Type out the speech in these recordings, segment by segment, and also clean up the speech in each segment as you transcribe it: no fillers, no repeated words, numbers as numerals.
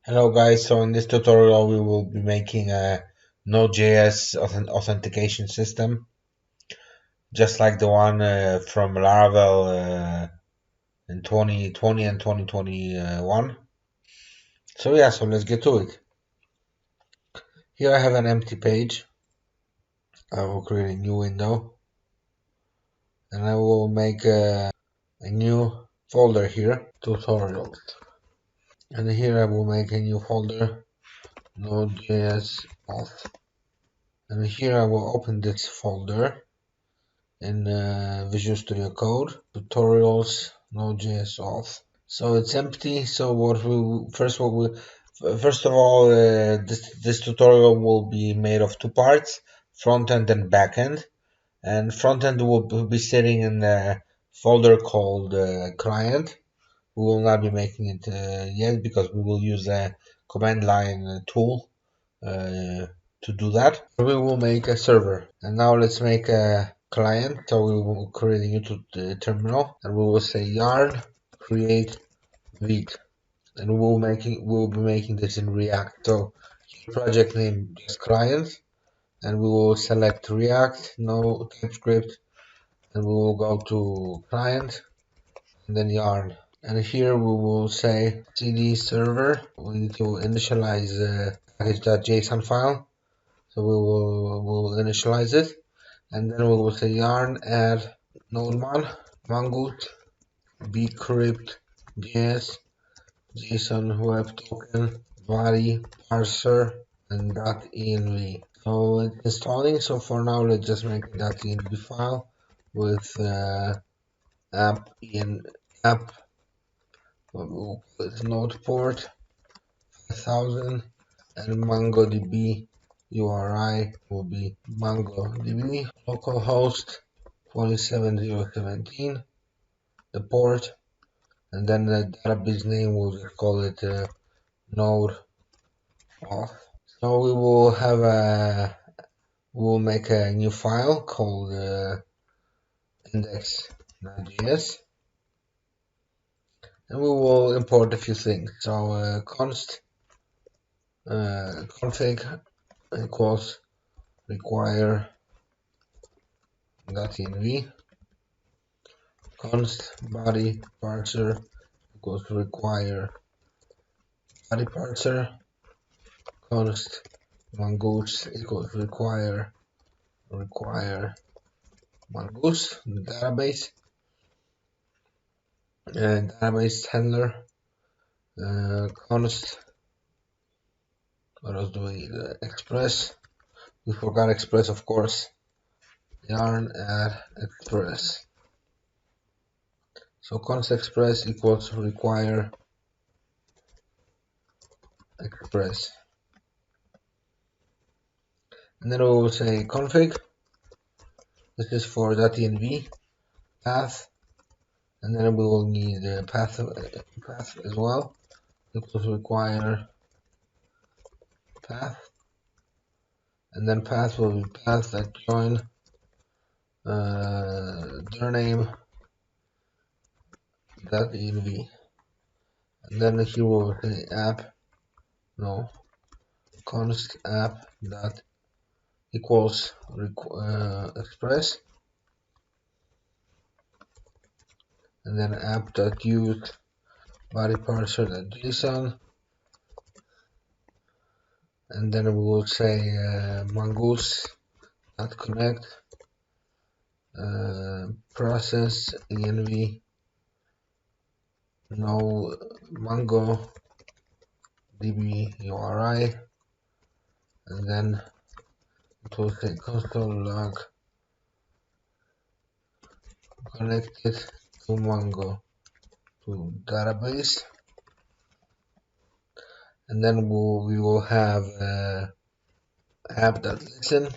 Hello guys, so in this tutorial we will be making a Node.js authentication system, just like the one from Laravel in 2020 and 2021. So let's get to it. Here I have an empty page. I will create a new window and I will make a new folder here, tutorials. And here I will make a new folder, Node.js auth. And here I will open this folder in Visual Studio Code, tutorials, Node.js auth. So it's empty. So first of all, this tutorial will be made of two parts: front end and back end. And front end will be sitting in the folder called client. We will not be making it yet because we will use a command line tool to do that. We will make a server, and now let's make a client. So we will create a new terminal, and we will say yarn create Vite, and we will be making this in React. So project name is client, and we will select React, no TypeScript, and we will go to client, and then yarn. And here we will say cd server. We need to initialize the package.json file. So we'll initialize it, and then we will say yarn add nodeman mongoose bcrypt js json web token body parser and .env. So it's installing. So for now, let's just make a .env file with app with node port 1000 and MongoDB URI will be MongoDB localhost 27017, the port, and then the database name we'll just call it node auth. So we'll make a new file called index.js, and we will import a few things. So const config equals require .env, const body parser equals require body parser, const mongoose equals require mongoose, the database, and database handler, const, what else do we need? Express, we forgot express, of course, yarn add express. So const express equals require express, and then we will say config. This is for .env path, and then we will need the path as well. Equals require path, and then path will be path that join their name .env, and then here we'll say const app dot equals express, and then app dot use body parser dot json, and then we will say mongoose dot connect process env no mongo db URI, and then it will say console log connected to Mongo to database, and then we will have app.listen,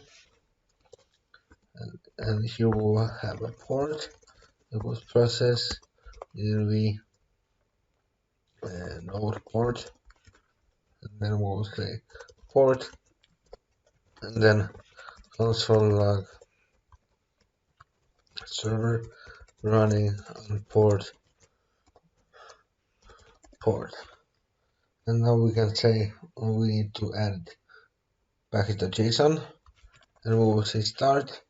and here we will have a port equals process env node port, and then we'll say port, and then console log server running on port. And now we can say we need to add package.json, and we will say start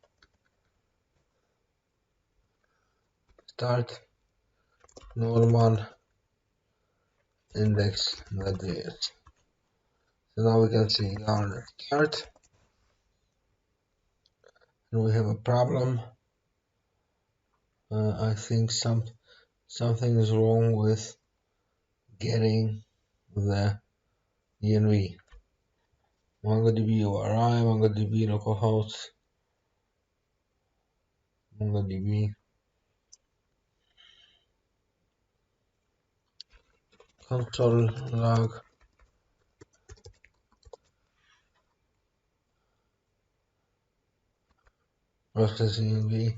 normal index.js. So now we can see yarn start, and we have a problem. I think something is wrong with getting the env. MongoDB URI, MongoDB localhost, MongoDB console log process env.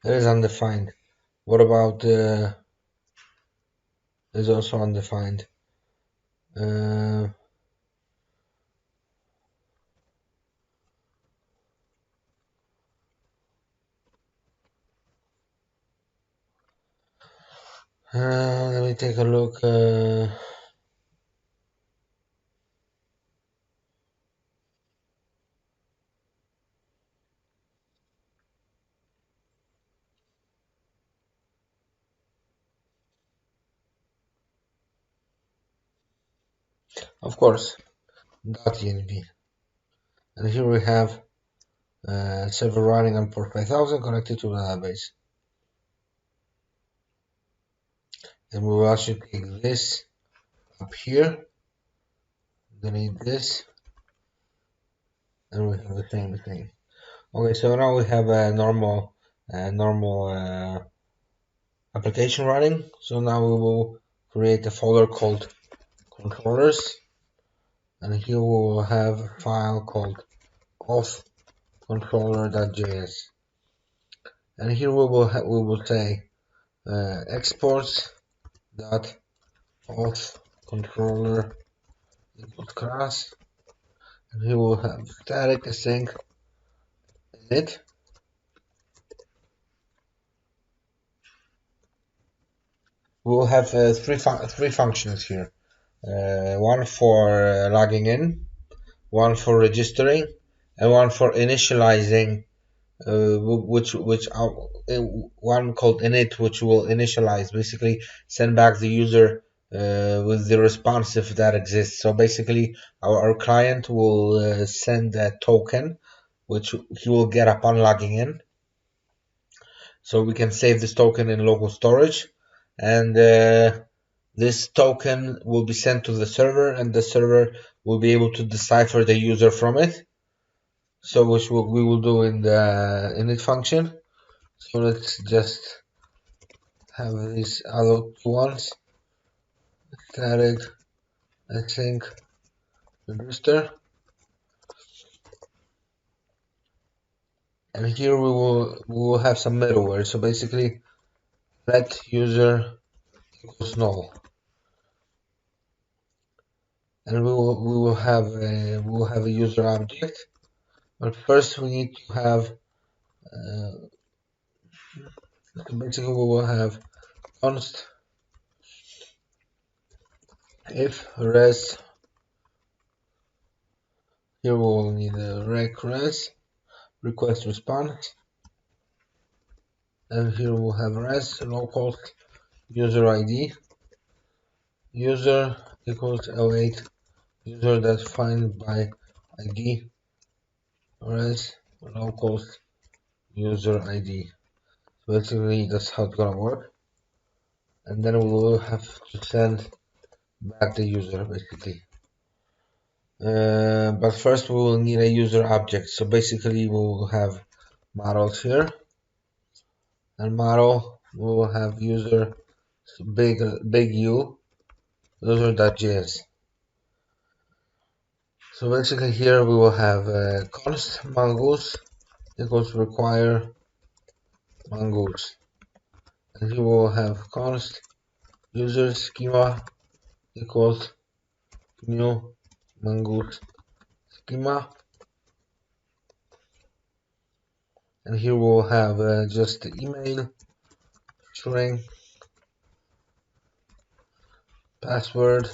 It is undefined. What about is also undefined? Let me take a look. Of course, .env. And here we have server running on port 5000 connected to the database. And we will actually take this up here, delete this, and we have the same thing. Okay, so now we have a normal application running. So now we will create a folder called controllers, and here we will have a file called auth controller.js, and here we will say exports dot auth controller equals class, and here we'll have static async init. We will have three functions here. One for logging in, one for registering, and one for initializing, which one called init, which will initialize, basically send back the user with the response if that exists. So basically our client will send a token which he will get upon logging in. So we can save this token in local storage, and this token will be sent to the server, and the server will be able to decipher the user from it. So which we will do in the init function. So let's just have these other two ones. Static async register. And here we will have some middleware. So basically let user equals null. And we will have a user object. But first we need to have basically we will have const if res. Here we will need a rec res request response, and here we'll have res local user ID user equals L8 user that find by ID res local user ID. So basically that's how it's gonna work, and then we will have to send back the user basically. But first we will need a user object. So basically we will have models here, and model we will have user big U user.js. So basically here we will have const mongoose equals require mongoose, and here we will have const user schema equals new mongoose schema, and here we'll have just the email, string, password,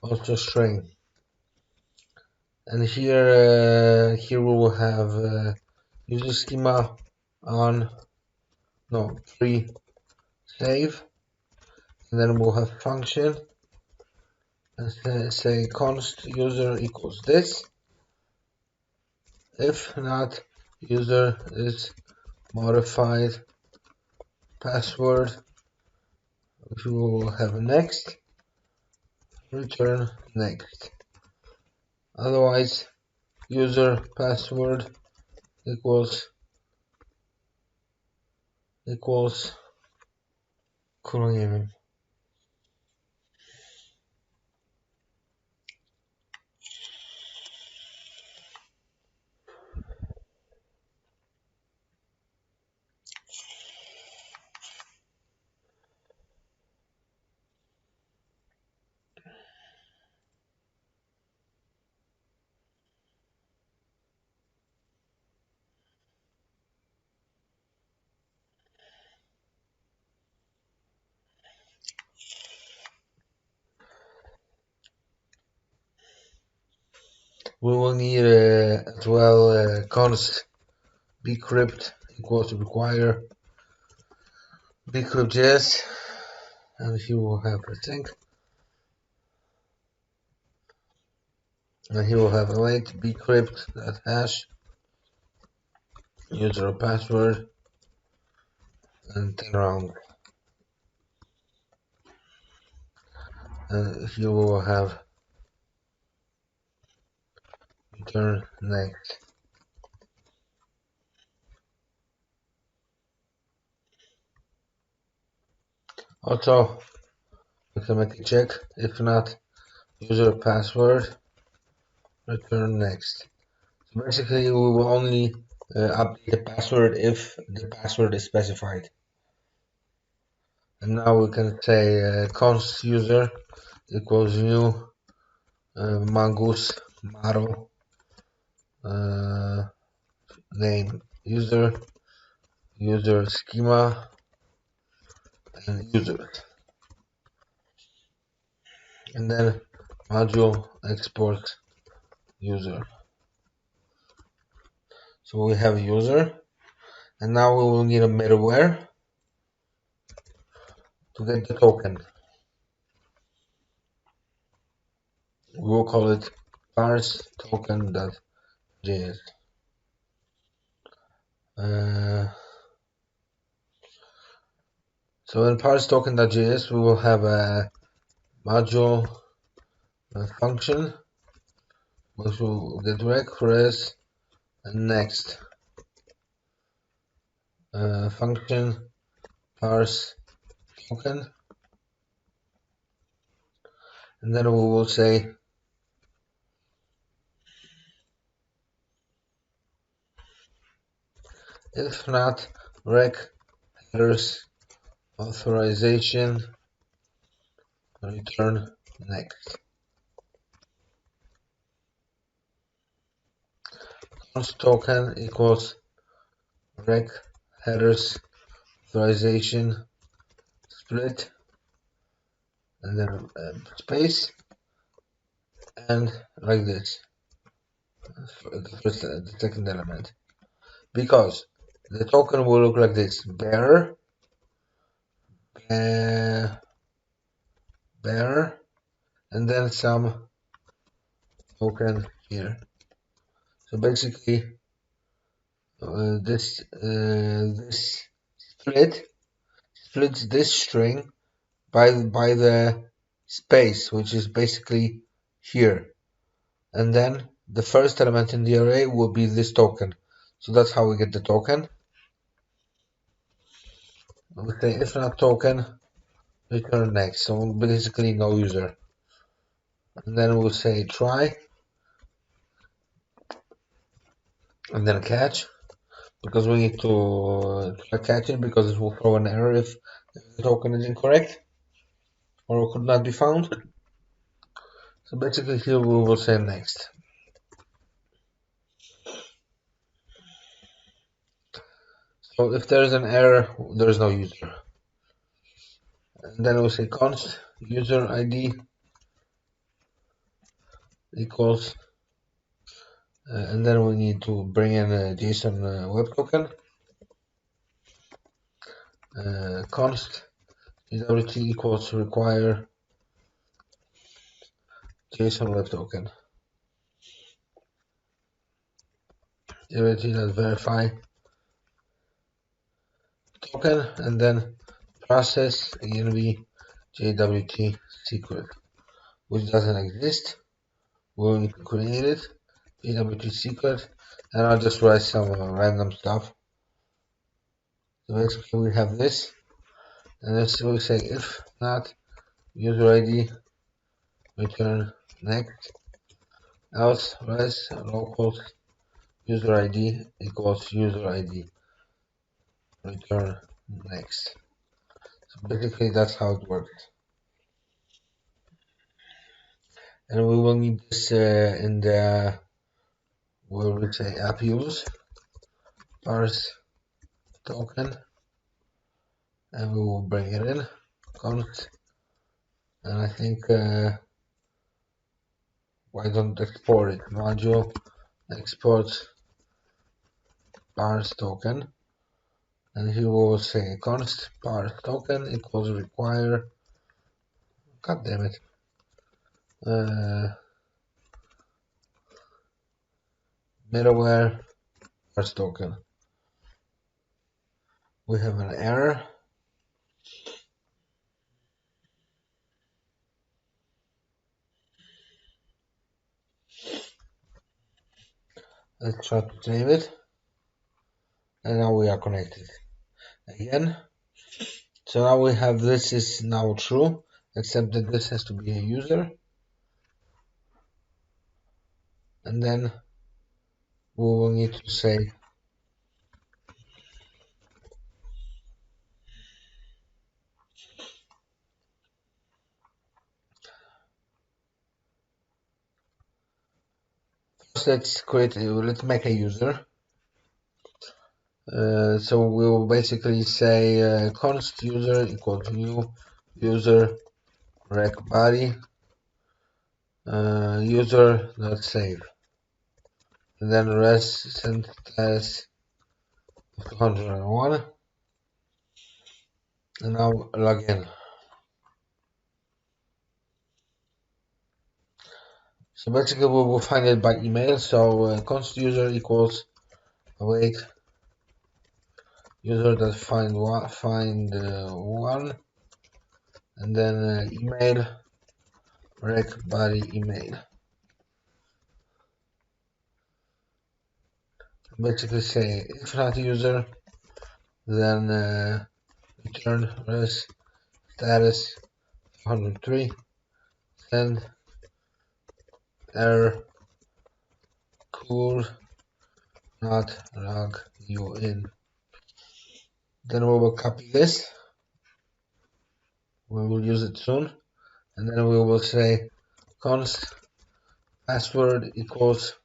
also string. And here we will have user schema on pre-save, and then we'll have function and say const user equals this. If not, user is modified password, which we will have next, return next. Otherwise, user password equals kurwa. We will need as well const bcrypt equals to require bcrypt.js, and here we'll have a thing, and here we'll have await bcrypt.hash user password and 10 round, and here we will have return next. Also, we can make a check. If not, user password return next. So basically, we will only update the password if the password is specified. And now we can say const user equals new mongoose model name user schema and user, and then module export user. So we have user, and now we will need a middleware to get the token. We will call it parse token.js. So in parse token.js we will have a module function which will get rec res and next function parse token, and then we will say if not rec headers authorization return next. Const token equals rec headers authorization split and then space, and like this the second element, because the token will look like this: bearer, bearer, and then some token here. So basically, this splits this string by the space, which is basically here, and then the first element in the array will be this token. So that's how we get the token. We say if not token, return next. So basically no user. And then we'll say try, and then catch, because we need to try catch it, because it will throw an error if the token is incorrect or could not be found. So basically here we will say next. So if there is an error, there is no user. And then we'll say const user ID equals, and then we need to bring in a JSON web token. Const JWT equals require JSON web token. JWT.verify token, and then process env JWT secret, which doesn't exist. We'll need to create it. JWT secret, and I'll just write some random stuff. So basically we have this, and let's we say if not user ID return next, else res local user ID equals user ID return next. So basically that's how it works. And we will need this in the where we say app use parse token, and we will bring it in const, and I think why don't export it, module export parse token, and here we will say const parse token equals require, god damn it, middleware parse token. We have an error. Let's try to save it, and now we are connected again. So now we have this is now true, except that this has to be a user, and then we will need to say first let's make a user. So we will basically say const user equals new user rec body user not save, and then res send as 201, and now log in. So basically we will find it by email. So const user equals await user that find one, and then email rec body email. Basically say if not user, then return res status 103, send error cool not log you in. Then we will copy this, we will use it soon, and then we will say const password equals,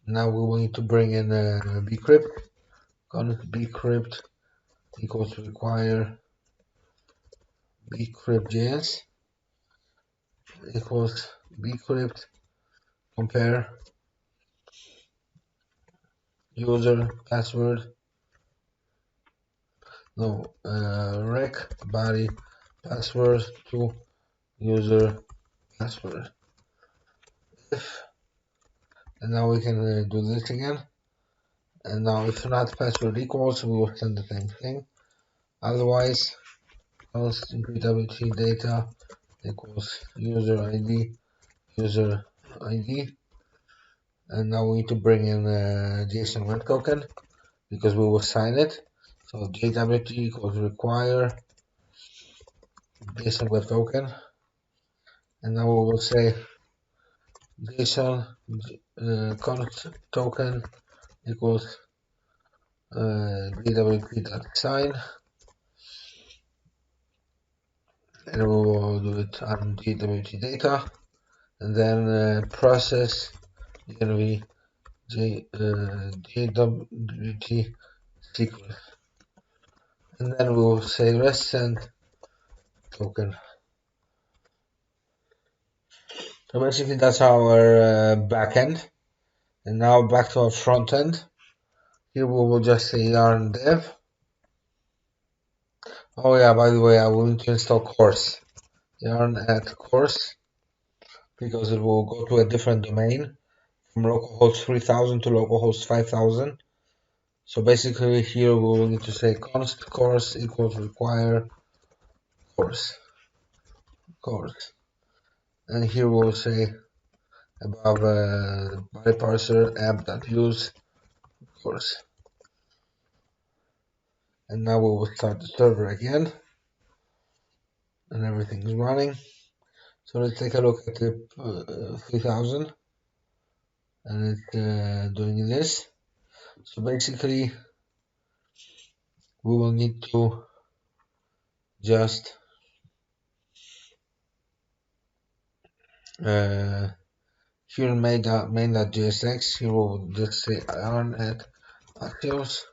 now we will need to bring in bcrypt, const bcrypt equals require bcrypt.js equals bcrypt compare user password rec body password to user password if, and now we can do this again, and now if not password equals, we will send the same thing, otherwise const pwt data equals user id and now we need to bring in JSON web token because we will sign it. So JWT equals require JSON web token, and now we will say JSON const token equals JWT.sign, and we will do it on JWT data, and then process env JWT secret. And then we'll say rest send token. So basically that's our backend. And now back to our front end. Here we will just say yarn dev. Oh yeah, by the way, I will need to install course. Yarn add course, because it will go to a different domain from localhost 3000 to localhost 5000. So basically here we will need to say const course equals require course. And here we'll say above body parser app.use course. And now we will start the server again, and everything is running. So let's take a look at the 3000, and it's doing this. So basically we will need to just here in main.jsx, here we'll just say yarn add Axios,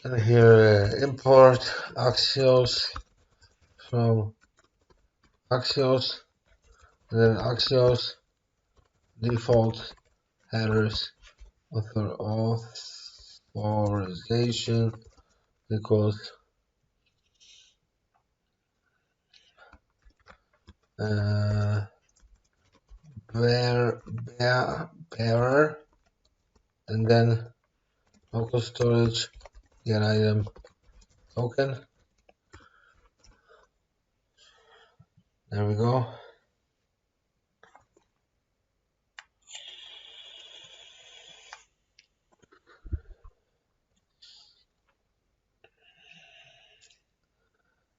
and here import Axios from Axios, and then Axios default headers authorization equals bearer, and then local storage get item token. There we go.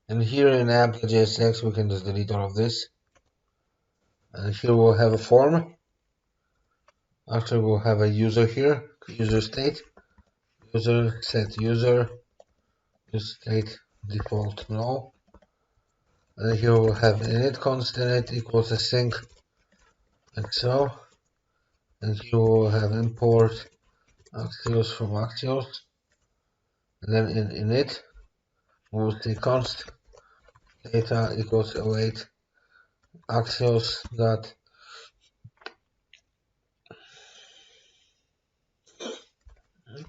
And here in app.jsx we can just delete all of this. And here we'll have a form. After we'll have a user here, user state, user set user state default null. And here we'll have init const init equals async like so. And here we'll have import Axios from Axios. And then in init we'll say const data equals await Axios dot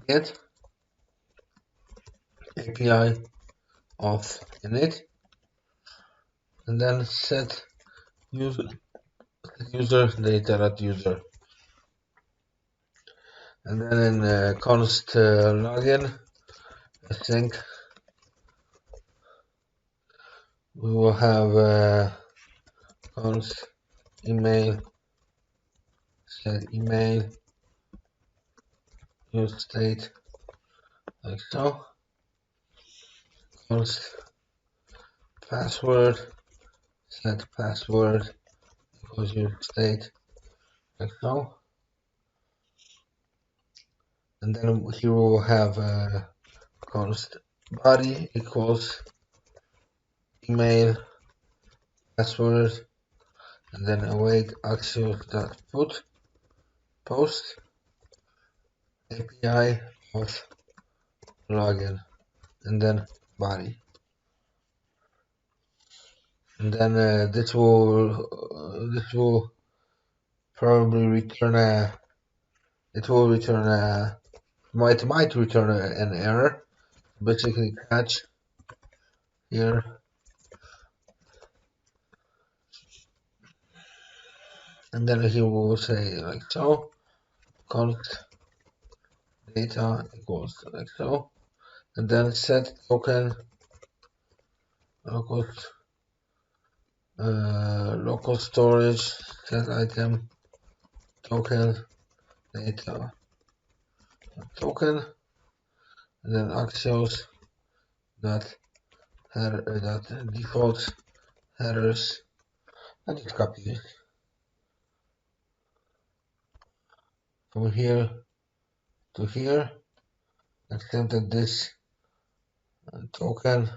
get API of init, and then set user data.user, and then in const login async we will have const email set email use state like so, const password set password equals use state like so, and then here we will have const body equals email password, and then await axios.put post API of login, and then body, and then this will probably return might return an error. Basically catch here, and then here we will say like so, const data equals like so, and then set token local storage set item token data token, and then Axios dot default headers. I just copy this from here to here, except that this token,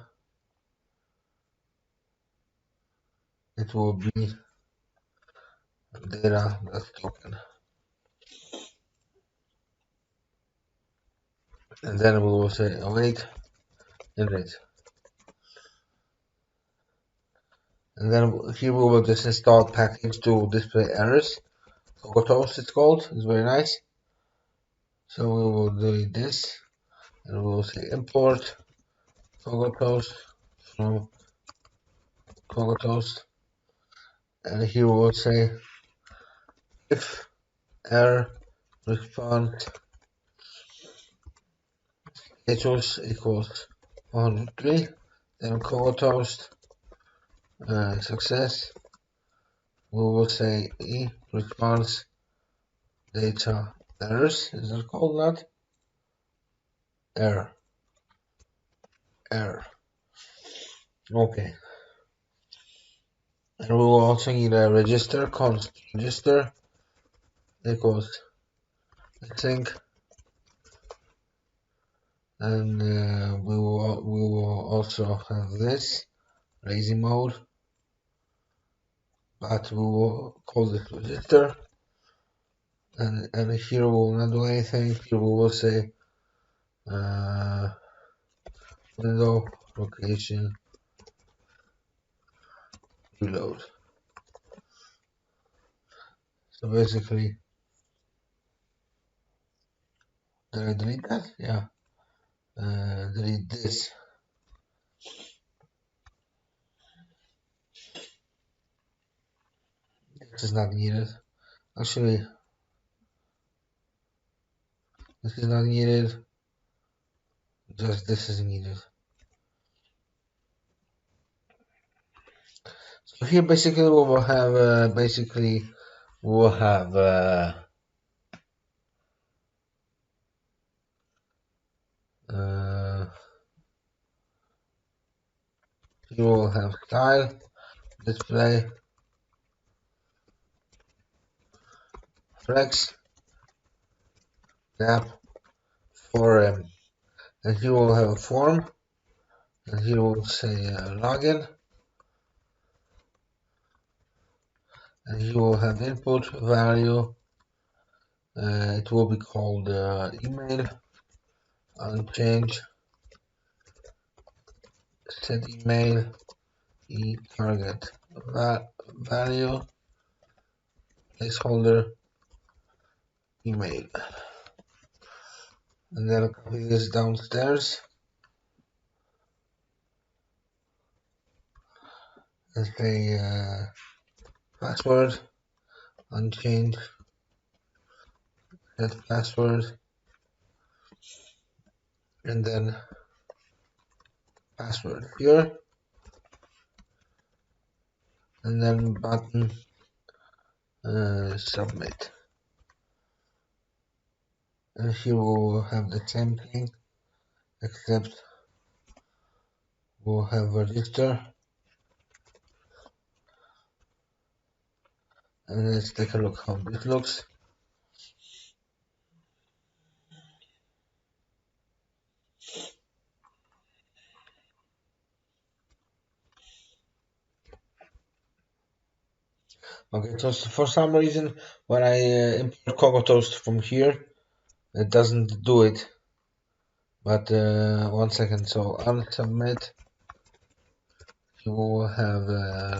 it will be data.token. and then we will say await init. And then here we will just install a package to display errors. Toast it's called. It's very nice. So we will do this, and we will say import Toast from Toast, and here we will say if error response status equals 103, then Toast success. We will say e response data errors. Is that called that? Error. Okay. And we will also need a register, const register equals sync, and we will also have this lazy mode, but we will call this register, and here we will not do anything. Here we will say window location reload. So basically, did I delete that? Yeah. Delete this. This is not needed. Actually, this is not needed. Just this is needed. So here basically we will have we'll have you will have style, display, flex, tab, forum, and here we'll have a form, and here we'll say login, and here we'll have input value. It will be called email, unchange, set email, target value, placeholder, email, and then copy this downstairs and say password, unchange, set password, and then password here, and then button submit. And here we'll have the same thing, except we'll have register. And let's take a look how this looks. Okay, so for some reason, when I import Cocoa Toast from here, it doesn't do it. But 1 second, so unsubmit, you will have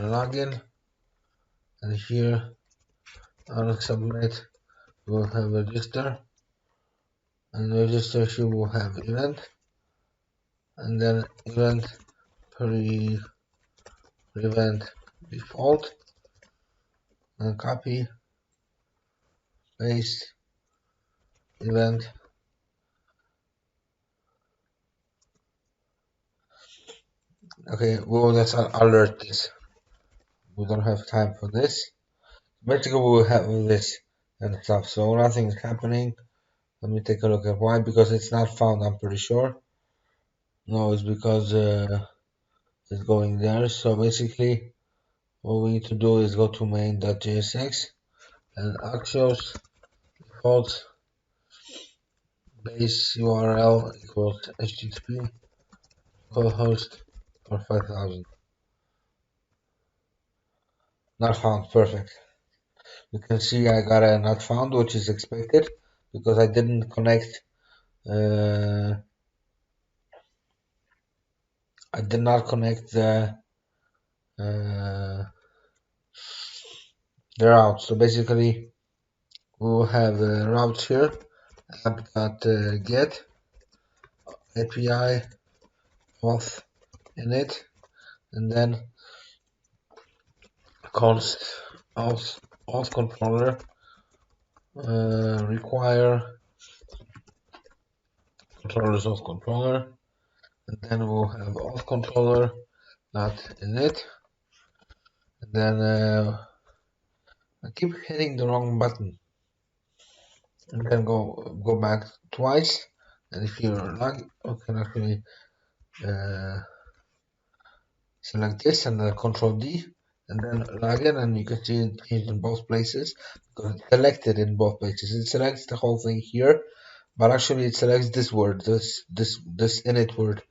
login, and here unsubmit, you will have register, and register you will have event, and then event prevent default, and copy, paste, event. Okay, well, let's alert this. We don't have time for this. Basically, we'll have this and stuff, so nothing is happening. Let me take a look at why, because it's not found, I'm pretty sure. No, it's because it's going there. So basically, what we need to do is go to main.jsx and axios default base URL equals http localhost for 5000. Not found. Perfect. You can see I got a not found, which is expected because I didn't connect I did not connect uh, the route. So basically, we will have a route here, app.get API auth in it, and then const auth controller require controllers auth controller, and then we'll have auth controller not init, and then I keep hitting the wrong button, and then go back twice, and if you're not, you can actually select this and then Control D, and then log in, and you can see it changed in both places because it's selected in both places. It selects the whole thing here, but actually it selects this word, this init word.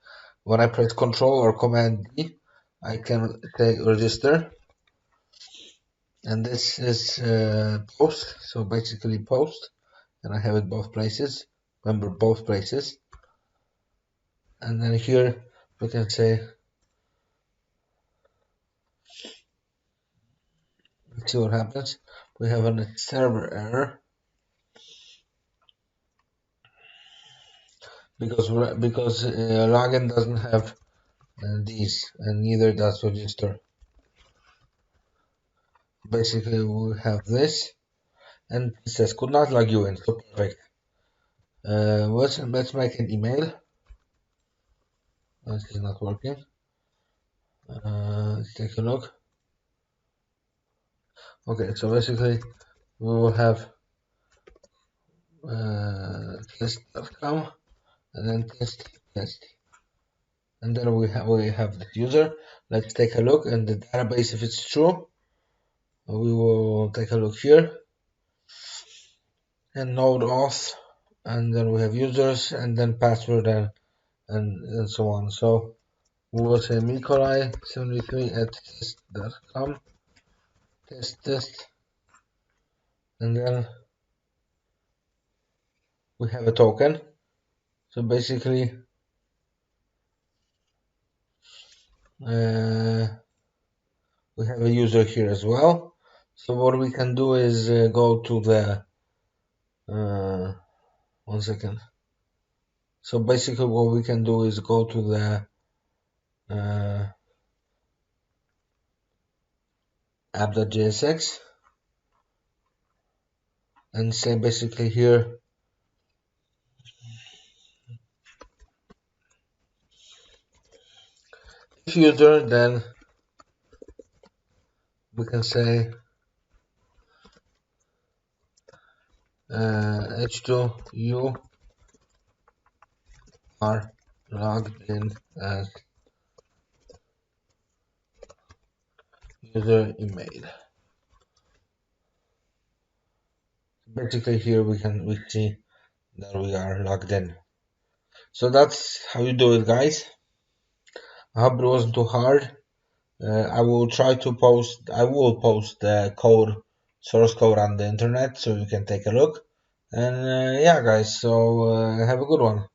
When I press Control or Command D, I can say register, and this is post, so basically post, and I have it both places. Remember, both places. And then here we can say, let's see what happens. We have a server error because login doesn't have these, and neither does register. Basically, we have this, and it says could not log you in. So perfect. Let's make an email. This is not working. Let's take a look. Okay, so basically we will have test.com and then test, and then we have the user. Let's take a look in the database if it's true. We will take a look here and node auth, and then we have users, and then password, and so on. So we will say mikolai73@test.com, test, and then we have a token. So basically we have a user here as well. So what we can do is go to the 1 second. So basically what we can do is go to the app.jsx and say basically here if user, then we can say h2 you are logged in as user email. Basically here we see that we are logged in. So that's how you do it, guys. I hope it wasn't too hard. I will post the source code on the internet so you can take a look. And yeah, guys, so have a good one.